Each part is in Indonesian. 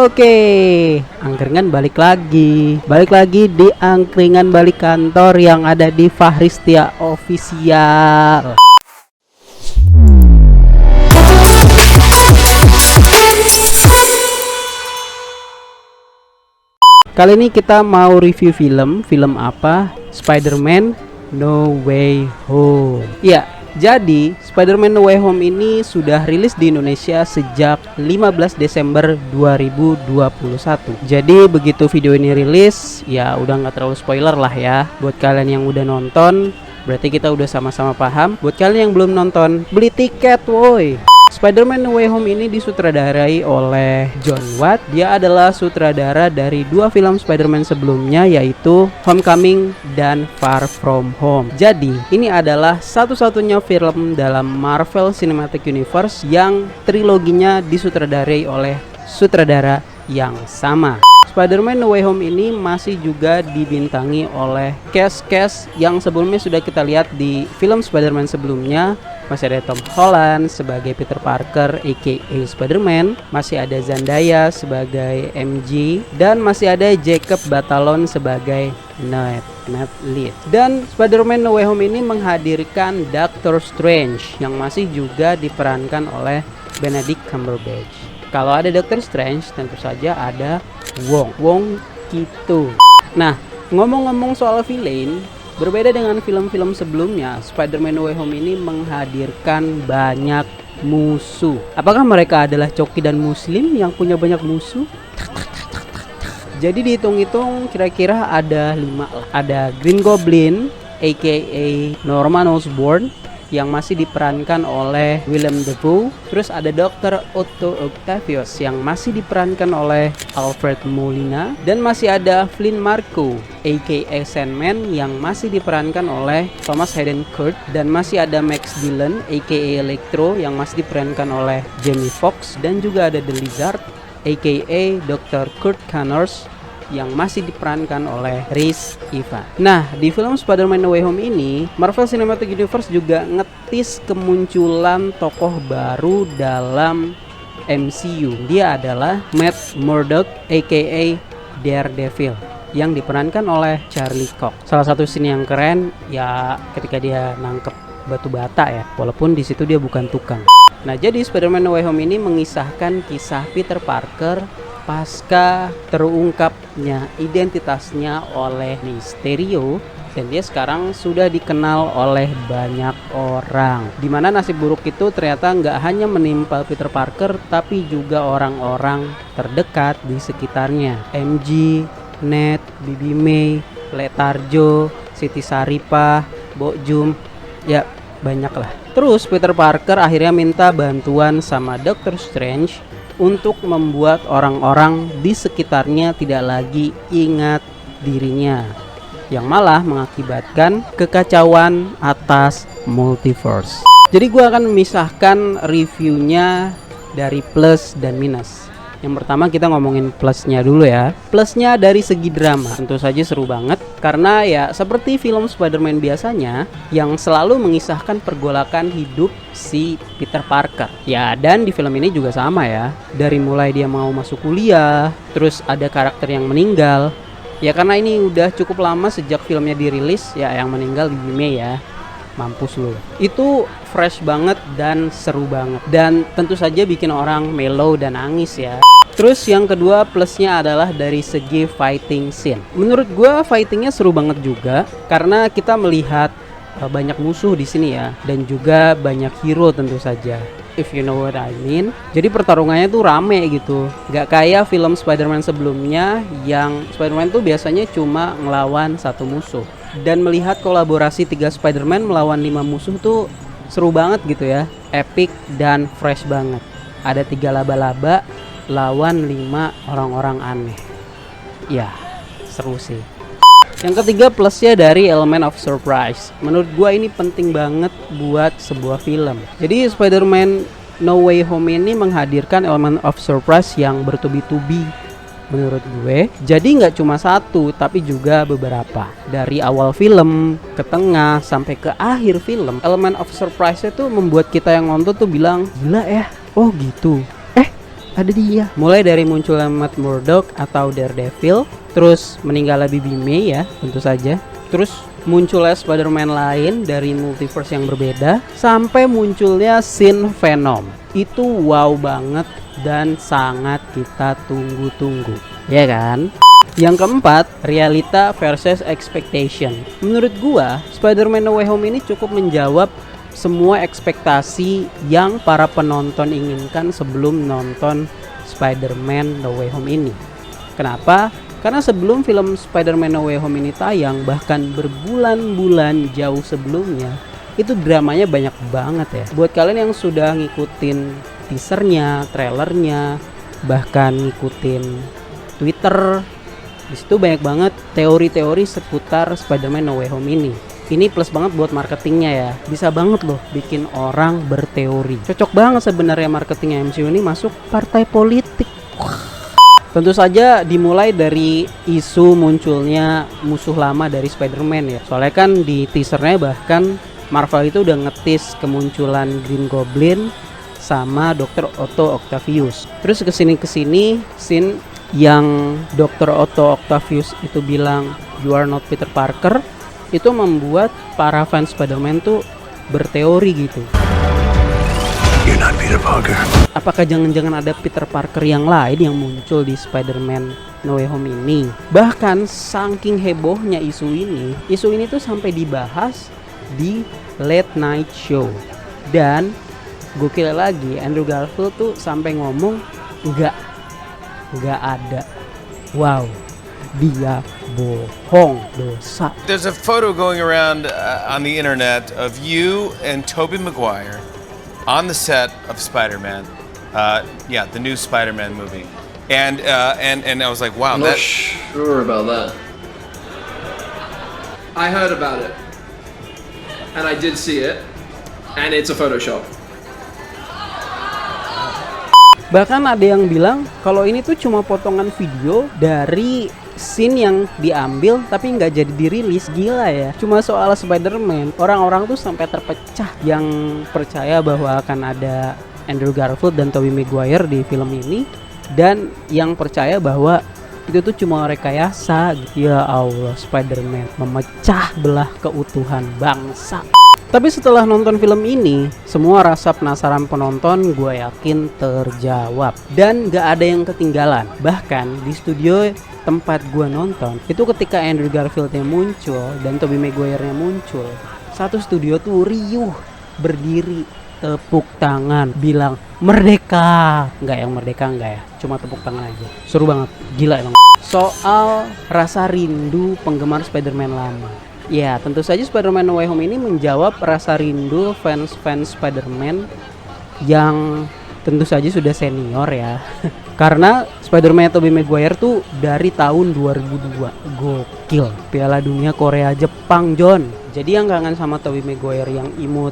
Oke, angkringan balik lagi. Balik lagi di angkringan balik kantor yang ada di Fahristia Official. Kali ini kita mau review film apa? Spider-Man No Way Home. Ya, jadi Spider-Man No Way Home ini sudah rilis di Indonesia sejak 15 Desember 2021. Jadi begitu video ini rilis, ya udah nggak terlalu spoiler lah ya. Buat kalian yang udah nonton, berarti kita udah sama-sama paham. Buat kalian yang belum nonton, beli tiket woi. Spider-Man No Way Home ini disutradarai oleh Jon Watts. Dia adalah sutradara dari dua film Spider-Man sebelumnya, yaitu Homecoming dan Far From Home. Jadi, ini adalah satu-satunya film dalam Marvel Cinematic Universe yang triloginya disutradarai oleh sutradara yang sama. Spider-Man No Way Home ini masih juga dibintangi oleh cast yang sebelumnya sudah kita lihat di film Spider-Man sebelumnya. Masih ada Tom Holland sebagai Peter Parker aka Spider-Man, masih ada Zendaya sebagai MJ, dan masih ada Jacob Batalon sebagai Ned Leeds. Dan Spider-Man No Way Home ini menghadirkan Doctor Strange yang masih juga diperankan oleh Benedict Cumberbatch. Kalau ada Doctor Strange, tentu saja ada Wong gitu. Nah, ngomong-ngomong soal villain, berbeda dengan film-film sebelumnya, Spider-Man No Way Home ini menghadirkan banyak musuh. Apakah mereka adalah Coki dan Muslim yang punya banyak musuh? Jadi dihitung-hitung kira-kira ada 5 lah. Ada Green Goblin aka Norman Osborn yang masih diperankan oleh Willem Dafoe. Terus ada Dr. Otto Octavius yang masih diperankan oleh Alfred Molina. Dan masih ada Flynn Marko aka Sandman yang masih diperankan oleh Thomas Hayden Church. Dan masih ada Max Dillon aka Electro yang masih diperankan oleh Jamie Foxx. Dan juga ada The Lizard aka Dr. Kurt Connors yang masih diperankan oleh Rhys Ifans. Nah, di film Spider-Man No Way Home ini, Marvel Cinematic Universe juga ngetis kemunculan tokoh baru dalam MCU. Dia adalah Matt Murdock aka Daredevil yang diperankan oleh Charlie Cox. Salah satu scene yang keren ya ketika dia nangkep batu bata ya, walaupun di situ dia bukan tukang. Nah, jadi Spider-Man No Way Home ini mengisahkan kisah Peter Parker pasca terungkapnya identitasnya oleh Mysterio, dan dia sekarang sudah dikenal oleh banyak orang. Dimana nasib buruk itu ternyata nggak hanya menimpa Peter Parker, tapi juga orang-orang terdekat di sekitarnya. MJ, Ned, Bibi May, Letarjo, Siti Saripah, Bokjum, ya banyak lah. Terus Peter Parker akhirnya minta bantuan sama Doctor Strange untuk membuat orang-orang di sekitarnya tidak lagi ingat dirinya, yang malah mengakibatkan kekacauan atas multiverse. Jadi gue akan memisahkan reviewnya dari plus dan minus. Yang pertama kita ngomongin plusnya dulu ya. Plusnya dari segi drama, tentu saja seru banget. Karena ya seperti film Spider-Man biasanya, yang selalu mengisahkan pergolakan hidup si Peter Parker. Ya, dan di film ini juga sama ya. Dari mulai dia mau masuk kuliah, terus ada karakter yang meninggal. Ya karena ini udah cukup lama sejak filmnya dirilis, ya yang meninggal di Mei ya. Mampus lu. Itu fresh banget dan seru banget. Dan tentu saja bikin orang mellow dan nangis ya. Terus yang kedua plusnya adalah dari segi fighting scene. Menurut gua fightingnya seru banget juga karena kita melihat banyak musuh di sini ya, dan juga banyak hero tentu saja. If you know what I mean. Jadi pertarungannya tuh rame gitu. Gak kayak film Spider-Man sebelumnya yang Spider-Man tuh biasanya cuma ngelawan satu musuh. Dan melihat kolaborasi 3 Spider-Man melawan 5 musuh tuh seru banget gitu ya. Epic dan fresh banget. Ada 3 laba-laba lawan 5 orang-orang aneh. Ya, seru sih. Yang ketiga plusnya dari element of surprise. Menurut gua ini penting banget buat sebuah film. Jadi Spider-Man No Way Home ini menghadirkan element of surprise yang bertubi-tubi menurut gue. Jadi nggak cuma satu, tapi juga beberapa. Dari awal film, ke tengah, sampai ke akhir film, element of surprise itu membuat kita yang nonton tuh bilang, gila ya, oh gitu. ada dia. Mulai dari munculnya Matt Murdock atau Daredevil, terus meninggalnya Bibi May ya, tentu saja. Terus munculnya Spider-Man lain dari multiverse yang berbeda, sampai munculnya scene Venom. Itu wow banget dan sangat kita tunggu-tunggu, ya kan? Yang keempat, realita versus expectation. Menurut gua, Spider-Man No Way Home ini cukup menjawab semua ekspektasi yang para penonton inginkan sebelum nonton Spider-Man No Way Home ini. Kenapa? Karena sebelum film Spider-Man No Way Home ini tayang, bahkan berbulan-bulan jauh sebelumnya, itu dramanya banyak banget ya. Buat kalian yang sudah ngikutin teasernya, trailernya, bahkan ngikutin Twitter, di situ banyak banget teori-teori seputar Spider-Man No Way Home ini. Ini plus banget buat marketingnya ya. Bisa banget loh bikin orang berteori. Cocok banget sebenarnya marketingnya MCU ini masuk partai politik. Tentu saja dimulai dari isu munculnya musuh lama dari Spider-Man ya. Soalnya kan di teasernya bahkan Marvel itu udah ngetis kemunculan Green Goblin sama Dr. Otto Octavius. Terus kesini scene yang Dr. Otto Octavius itu bilang you are not Peter Parker, itu membuat para fans Spider-Man tuh berteori gitu. You're not Peter Parker. Apakah jangan-jangan ada Peter Parker yang lain yang muncul di Spider-Man No Way Home ini? Bahkan saking hebohnya isu ini tuh sampai dibahas di Late Night Show. Dan gokil lagi, Andrew Garfield tuh sampai ngomong nggak ada. Wow, dia bohong, dosa. There's a photo going around on the internet of you and Tobey Maguire on the set of Spider-Man. The new Spider-Man movie. And I was like, wow, I'm not sure about that. I heard about it, and I did see it, and it's a Photoshop. Bahkan ada yang bilang kalau ini tuh cuma potongan video dari scene yang diambil tapi nggak jadi dirilis. Gila ya, cuma soal Spider-Man orang-orang tuh sampai terpecah. Yang percaya bahwa akan ada Andrew Garfield dan Tobey Maguire di film ini, dan yang percaya bahwa itu tuh cuma rekayasa. Ya Allah, Spider-Man memecah belah keutuhan bangsa. Tapi setelah nonton film ini, semua rasa penasaran penonton gue yakin terjawab. Dan gak ada yang ketinggalan. Bahkan di studio tempat gue nonton, itu ketika Andrew Garfieldnya muncul dan Tobey Maguire-nya muncul, satu studio tuh riuh, berdiri, tepuk tangan, bilang merdeka. Enggak, yang merdeka enggak ya, cuma tepuk tangan aja. Seru banget, gila emang. Soal rasa rindu penggemar Spider-Man lama. Ya, tentu saja Spider-Man No Way Home ini menjawab rasa rindu fans Spider-Man yang tentu saja sudah senior ya. Karena Spider-Man Tobey Maguire tuh dari tahun 2002. Gokil. Piala Dunia Korea Jepang, John. Jadi yang kangen sama Tobey Maguire yang imut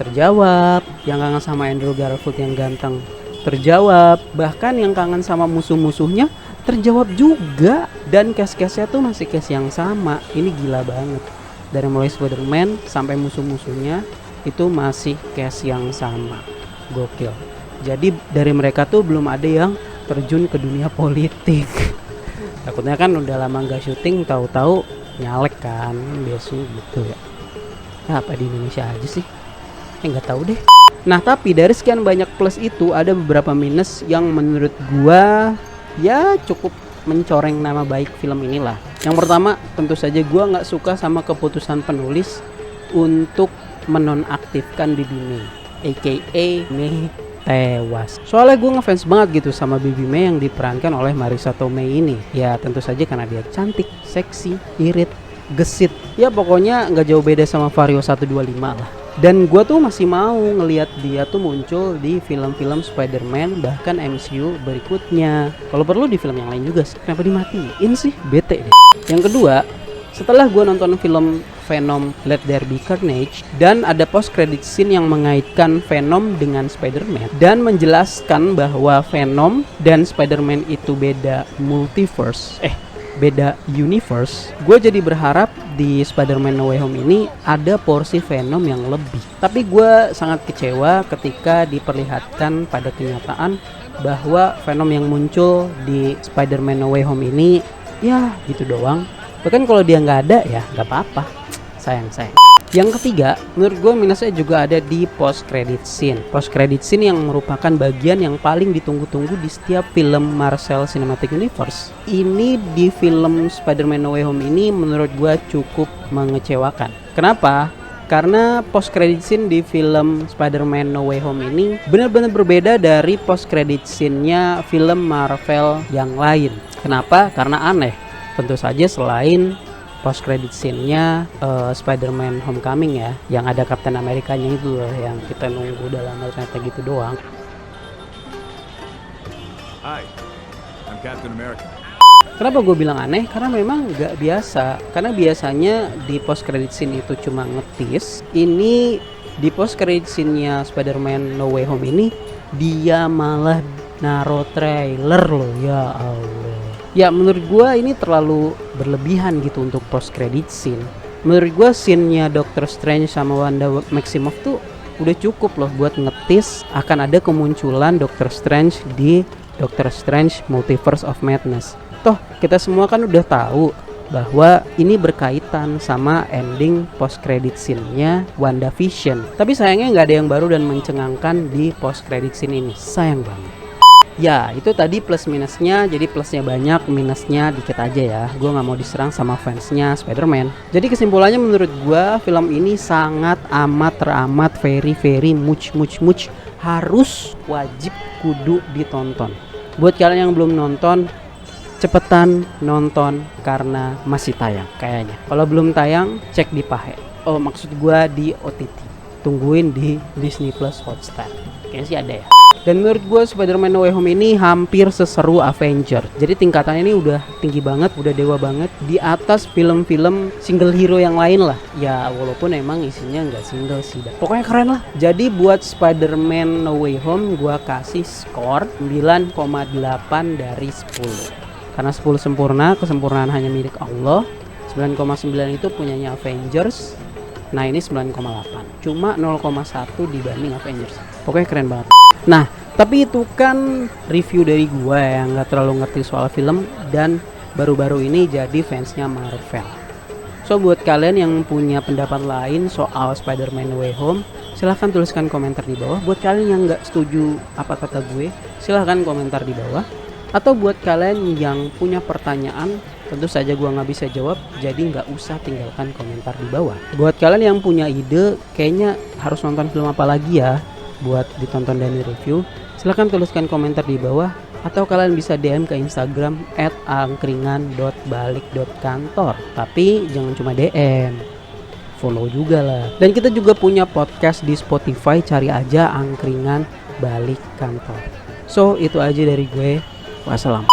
terjawab, yang kangen sama Andrew Garfield yang ganteng terjawab, bahkan yang kangen sama musuh-musuhnya terjawab juga. Dan case-case-nya tuh masih case yang sama. Ini gila banget. Dari mulai Spider-Man sampai musuh-musuhnya itu masih case yang sama. Gokil. Jadi dari mereka tuh belum ada yang terjun ke dunia politik. Takutnya kan udah lama gak syuting, tahu-tahu nyalek kan, biasanya gitu ya. Apa di Indonesia aja sih? Nggak tahu deh. Nah, tapi dari sekian banyak plus itu ada beberapa minus yang menurut gua ya cukup mencoreng nama baik film inilah. Yang pertama, tentu saja gue nggak suka sama keputusan penulis untuk menonaktifkan Bibi May, aka May tewas. Soalnya gue ngefans banget gitu sama Bibi May yang diperankan oleh Marisa Tomei ini. Ya tentu saja karena dia cantik, seksi, irit, gesit. Ya pokoknya nggak jauh beda sama Vario 125 lah. Dan gue tuh masih mau ngelihat dia tuh muncul di film-film Spider-Man, bahkan MCU berikutnya. Kalau perlu di film yang lain juga. Kenapa dimatiin sih? Bete deh. Yang kedua, setelah gue nonton film Venom Let There Be Carnage, dan ada post credit scene yang mengaitkan Venom dengan Spider-Man dan menjelaskan bahwa Venom dan Spider-Man itu beda multiverse, beda universe. Gue jadi berharap di Spider-Man No Way Home ini ada porsi Venom yang lebih. Tapi gue sangat kecewa ketika diperlihatkan pada kenyataan bahwa Venom yang muncul di Spider-Man No Way Home ini ya gitu doang. Bahkan kalau dia nggak ada ya nggak apa-apa. Sayang. Yang ketiga, menurut gue minusnya juga ada di post credit scene. Post credit scene yang merupakan bagian yang paling ditunggu-tunggu di setiap film Marvel Cinematic Universe. Ini di film Spider-Man No Way Home ini menurut gue cukup mengecewakan. Kenapa? Karena post credit scene di film Spider-Man No Way Home ini benar-benar berbeda dari post credit scene-nya film Marvel yang lain. Kenapa? Karena aneh. Tentu saja selain post credit scene-nya Spider-Man Homecoming ya, yang ada Captain America-nya itu loh, yang kita nunggu udah lama ternyata gitu doang. Hi, I'm Captain America. Kenapa gue bilang aneh? Karena memang nggak biasa. Karena biasanya di post credit scene itu cuma ngetis. Ini di post credit scene-nya Spider-Man No Way Home ini dia malah naro trailer loh, ya Allah. Ya menurut gue ini terlalu berlebihan gitu untuk post credit scene. Menurut gue scene-nya Doctor Strange sama Wanda Maximoff tuh udah cukup loh buat ngetis akan ada kemunculan Doctor Strange di Doctor Strange Multiverse of Madness. Toh kita semua kan udah tahu bahwa ini berkaitan sama ending post credit scene-nya WandaVision. Tapi sayangnya nggak ada yang baru dan mencengangkan di post credit scene ini. Sayang banget. Ya itu tadi plus minusnya. Jadi plusnya banyak, minusnya dikit aja ya. Gue gak mau diserang sama fansnya Spider-Man. Jadi kesimpulannya menurut gue film ini sangat amat teramat very much harus wajib kudu ditonton. Buat kalian yang belum nonton, cepetan nonton karena masih tayang kayaknya. Kalau belum tayang cek di Pahe. Oh maksud gue di OTT. Tungguin di Disney Plus Hotstar. Kayaknya sih ada ya. Dan menurut gue Spider-Man No Way Home ini hampir seseru Avenger. Jadi tingkatannya ini udah tinggi banget, udah dewa banget. Di atas film-film single hero yang lain lah. Ya walaupun emang isinya nggak single sih. Pokoknya keren lah. Jadi buat Spider-Man No Way Home gue kasih skor 9,8 dari 10. Karena 10 sempurna, kesempurnaan hanya milik Allah. 9,9 itu punyanya Avengers. Nah ini 9,8. Cuma 0,1 dibanding Avengers. Pokoknya keren banget. Nah, tapi itu kan review dari gue yang gak terlalu ngerti soal film dan baru-baru ini jadi fansnya Marvel. So buat kalian yang punya pendapat lain soal Spider-Man No Way Home, silahkan tuliskan komentar di bawah. Buat kalian yang gak setuju apa kata gue, silahkan komentar di bawah. Atau buat kalian yang punya pertanyaan, tentu saja gue gak bisa jawab, jadi gak usah tinggalkan komentar di bawah. Buat kalian yang punya ide, kayaknya harus nonton film apa lagi ya buat ditonton dan review, silahkan tuliskan komentar di bawah. Atau kalian bisa DM ke Instagram @angkringan.balik.kantor. Tapi jangan cuma DM, follow juga lah. Dan kita juga punya podcast di Spotify, cari aja Angkringan Balik Kantor. So itu aja dari gue. Wassalam.